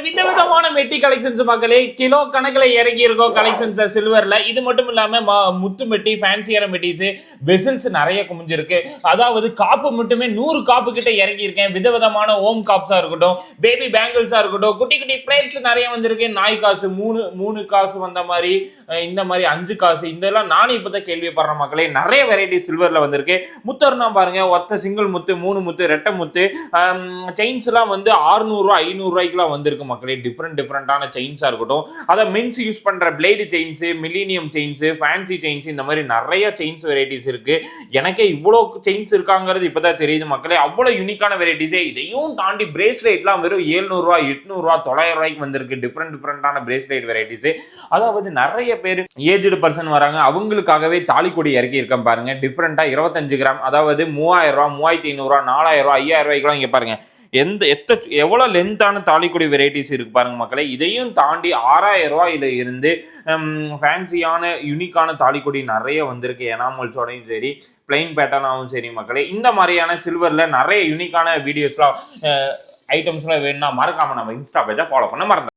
விதவிதமான மெட்டி கலெக்ஷன்ஸ் மக்களே, கிலோ கணக்குல இறங்கி இருக்கும் கலெக்ஷன்ஸ் சில்வர்ல. இது மட்டும் இல்லாம முத்து மெட்டி, ஃபேன்சியான மெட்டிஸ், வெசல்ஸ் நிறைய குமிஞ்சிருக்கு. அதாவது காப்பு மட்டுமே 100 காப்பு கிட்ட இறங்கி இருக்கேன். விதவிதமான ஓம் காப்ஸா இருக்கட்டும், பேபி பேங்கிள்ஸா இருக்கட்டும், குட்டி குட்டி பிளேட்ஸ் நிறைய வந்திருக்கு. நாய் காசு 3 காசு வந்த மாதிரி, இந்த மாதிரி 5 காசு, இதெல்லாம் நானும் இப்பதான் கேள்விப்படுறேன் மக்களே. நிறைய வெரைட்டி சில்வர்ல வந்திருக்கு. முத்தர்னா பாருங்க, ஒத்த சிங்கிள் முத்து, 3 முத்து, ரெட்டை முத்து, செயின்ஸ் எல்லாம் வந்து 600 ரூபாய் 500 ரூபாய்க்குலாம் வந்திருக்கு மக்களே. டிஃப்ரெண்டான செயின்ஸா இருக்கட்டும், அதை மென்ஸ் யூஸ் பண்ற blade chains, millennium chains, fancy chains, இந்த மாதிரி நிறைய செயின்ஸ் வெரைட்டிஸ் இருக்கு. எனக்கே இவ்வளோ செயின்ஸ் இருக்காங்கிறது இப்பதான் தெரியுது மக்களே. அவ்வளோ யூனிக்கான வெரைட்டிஸே. இதையும் தாண்டி பிரேஸ்லெட்லாம் வெறும் 700 ரூபாய் 800 ரூபாய் 900 ரூபாய்க்கு வந்திருக்கு. டிஃப்ரெண்டான பிரேஸ்லெட் வெரைட்டிஸ். அதாவது நிறைய பேர் ஏஜ்டு பர்சன் வராங்க, அவங்களுக்காகவே தாலிக்கொடி இறக்கி இருக்கேன் பாருங்க. டிஃப்ரெண்டா 25 கிராம், அதாவது 3000 ரூபாய் 3500 ரூபாய் 4000 ரூபாய் 5000 ரூபாய்க்குலாம் இங்க பாருங்க. எவ்வளவு லென்த்தான தாலிக்குடி வெரைட்டிஸ் இருக்கு பாருங்க மக்களே. இதையும் தாண்டி 6000 ரூபாயில இருந்து ஃபேன்சியான யூனிக்கான தாலிக்குடி நிறைய வந்திருக்கு. எனாமல்ஸோடையும் சரி, பிளைன் பேட்டர்னாவும் சரி மக்களே. இந்த மாதிரியான சில்வர்ல நிறைய யூனிக்கான வீடியோஸ்லாம் ஐட்டம்ஸ்லாம் வேணும்னா மறக்காம நம்ம இன்ஸ்டா பேஜை ஃபாலோ பண்ண மறந்து